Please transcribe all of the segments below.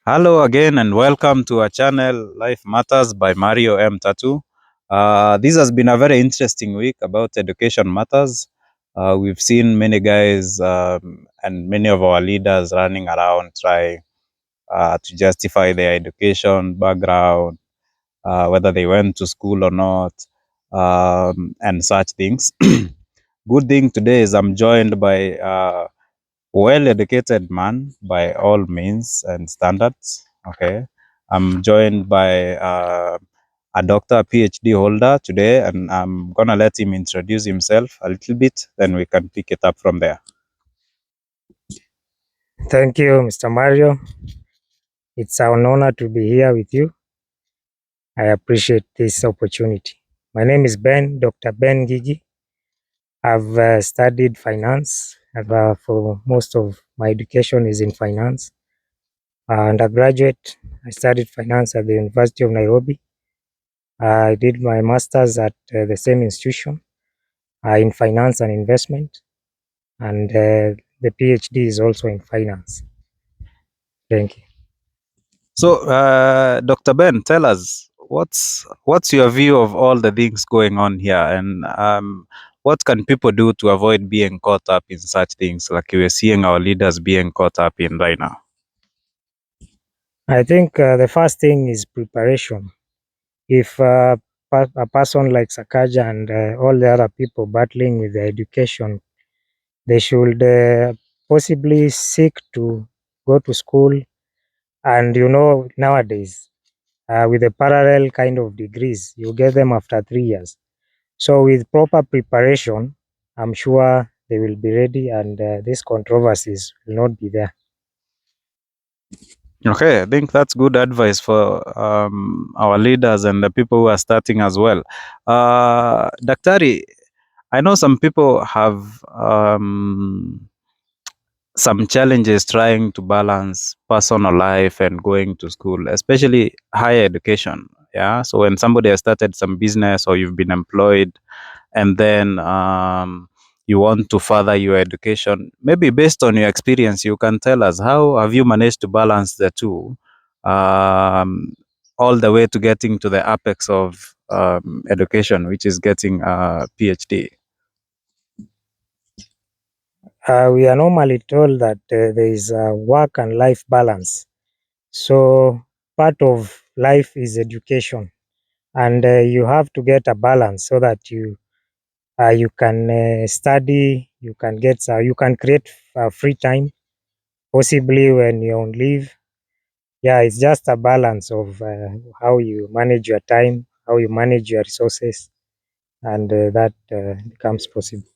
Hello again and welcome to our channel Life Matters by Mario M. Tatu. This has been a very interesting week about education matters. We've seen many guys and many of our leaders running around trying to justify their education background, whether they went to school or not, and such things. Good thing today is I'm joined by well-educated man by all means and standards. Okay, I'm joined by a doctor, a PhD holder today, and I'm gonna let him introduce himself a little bit. Then we can pick it up from there. Thank you, Mr. Mario. It's an honor to be here with you. I appreciate this opportunity. My name is Dr. Ben Gigi. I've studied finance. For most of my education is in finance. Undergraduate, I studied finance at the University of Nairobi. I did my master's at the same institution in finance and investment. And the PhD is also in finance. Thank you. So, Dr. Ben, tell us what's your view of all the things going on here, and what can people do to avoid being caught up in such things like we're seeing our leaders being caught up in right now? I think the first thing is preparation. If a person like Sakaja and all the other people battling with their education, they should possibly seek to go to school. And nowadays, with the parallel kind of degrees, you get them after 3 years. So with proper preparation, I'm sure they will be ready and these controversies will not be there. Okay, I think that's good advice for our leaders and the people who are starting as well. Daktari, I know some people have some challenges trying to balance personal life and going to school, especially higher education. Yeah, so when somebody has started some business or you've been employed, and then you want to further your education, maybe based on your experience you can tell us how have you managed to balance the two, all the way to getting to the apex of education, which is getting a PhD. We are normally told that there is a work and life balance. So part of life is education, and you have to get a balance so that you can study, you can create free time, possibly when you're on leave. Yeah, it's just a balance of how you manage your time, how you manage your resources, and that becomes possible.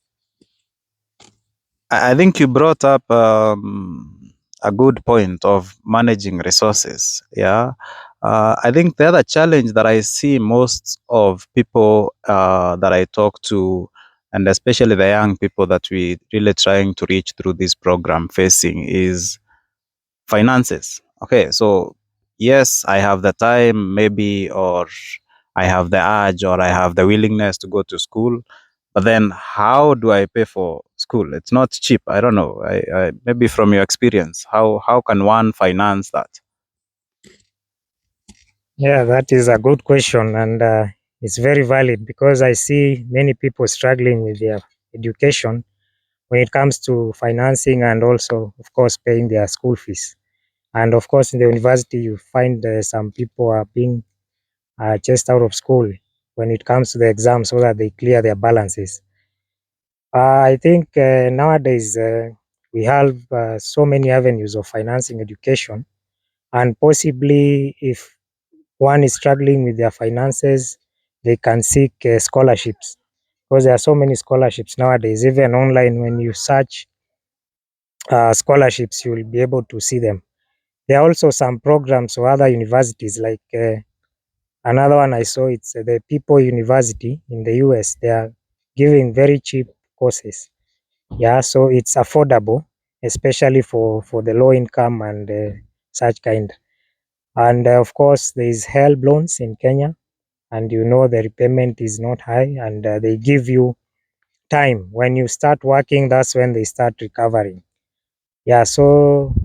I think you brought up a good point of managing resources. Yeah. I think the other challenge that I see most of people that I talk to, and especially the young people that we really trying to reach through this program facing, is finances. Okay, so yes, I have the time, maybe, or I have the urge, or I have the willingness to go to school, but then how do I pay for school? It's not cheap. I don't know. Maybe from your experience, how can one finance that? Yeah, that is a good question, and it's very valid because I see many people struggling with their education when it comes to financing and also, of course, paying their school fees. And of course, in the university, you find some people are being chased out of school when it comes to the exam so that they clear their balances. I think nowadays we have so many avenues of financing education, and possibly if one is struggling with their finances, they can seek scholarships because there are so many scholarships nowadays. Even online, when you search scholarships, you will be able to see them. There are also some programs or other universities like another one I saw. It's the People University in the US. They are giving very cheap courses. Yeah, so it's affordable, especially for the low income and such kind. And of course, there is HELB loans in Kenya, and the repayment is not high, and they give you time. When you start working, that's when they start recovering. Yeah, so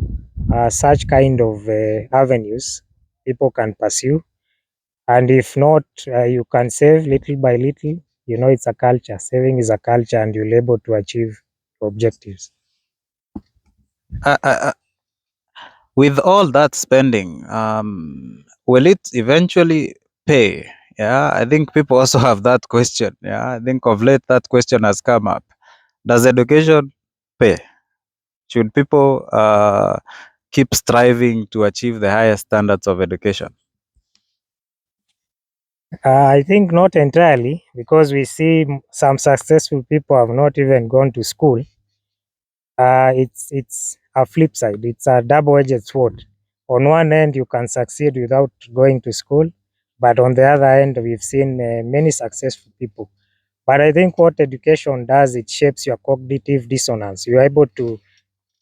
such kind of avenues people can pursue. And if not, you can save little by little. You know, it's a culture. Saving is a culture, and you'll able to achieve objectives. Uh, uh, uh, with all that spending, will it eventually pay? Yeah, I think people also have that question. Yeah, I think of late that question has come up. Does education pay? Should people keep striving to achieve the highest standards of education? I think not entirely, because we see some successful people have not even gone to school. It's a flip side. It's a double-edged sword. On one end, you can succeed without going to school, but on the other end, we've seen many successful people. But I think what education does, it shapes your cognitive dissonance. You're able to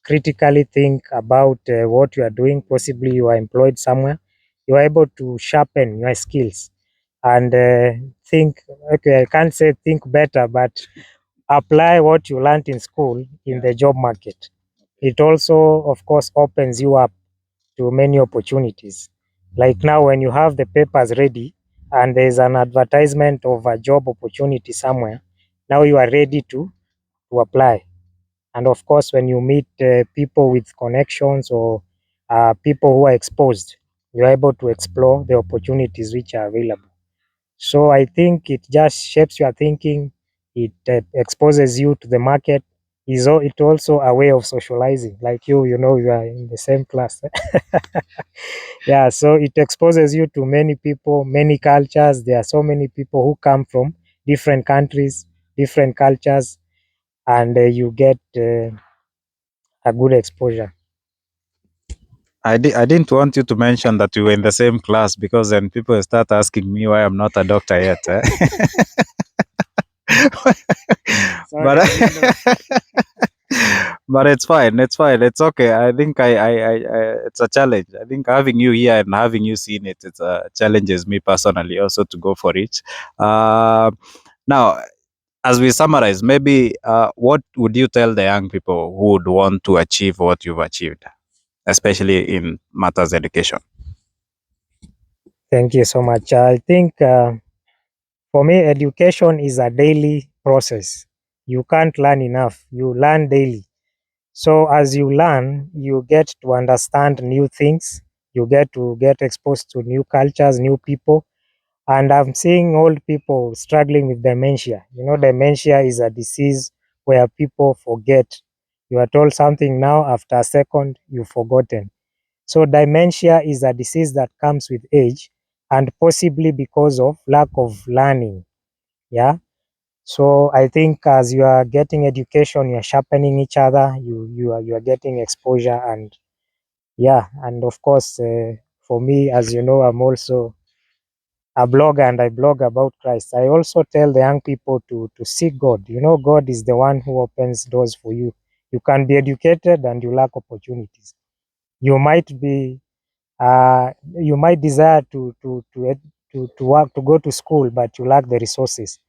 critically think about what you are doing. Possibly you are employed somewhere. You are able to sharpen your skills and think. Okay, I can't say think better, but apply what you learned in school in the job market. It also, of course, opens you up to many opportunities. Like now, when you have the papers ready and there's an advertisement of a job opportunity somewhere, now you are ready to apply. And of course, when you meet people with connections or people who are exposed, you're able to explore the opportunities which are available. So I think it just shapes your thinking. It exposes you to the market. It also a way of socializing. Like you know, you are in the same class. Yeah, so it exposes you to many people, many cultures. There are so many people who come from different countries, different cultures, and you get a good exposure. I didn't want you to mention that we were in the same class because then people start asking me why I'm not a doctor yet. Eh? Sorry, but I didn't know. but it's fine. It's fine. It's okay. I think it's a challenge. I think having you here and having you seen it, it's a challenges me personally also to go for it. Now, as we summarize, maybe what would you tell the young people who would want to achieve what you've achieved, especially in matters education? Thank you so much. I think for me, education is a daily process. You can't learn enough. You learn daily. So as you learn, you get to understand new things. You get to get exposed to new cultures, new people. And I'm seeing old people struggling with dementia. You know, dementia is a disease where people forget. You are told something now, after a second, you've forgotten. So dementia is a disease that comes with age and possibly because of lack of learning. Yeah. So I think as you are getting education, you are sharpening each other. You are getting exposure, and yeah, and of course, for me, as you know, I'm also a blogger and I blog about Christ. I also tell the young people to seek God. You know, God is the one who opens doors for you. You can be educated and you lack opportunities. You might be you might desire to work, to go to school, but you lack the resources.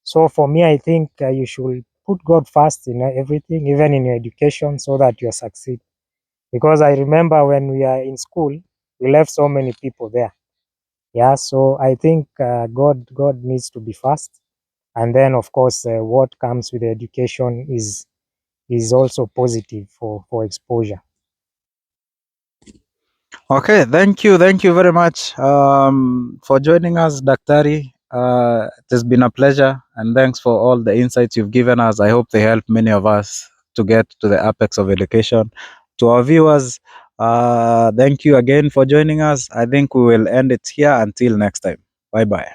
So for me, I think you should put God first in everything, even in your education, so that you succeed. Because I remember when we are in school, we left so many people there. Yeah, so I think God needs to be first, and then of course what comes with the education is also positive for exposure. Okay, thank you very much for joining us, Daktari. It has been a pleasure, and thanks for all the insights you've given us. I hope they help many of us to get to the apex of education. To our viewers, thank you again for joining us. I think we will end it here until next time. Bye bye.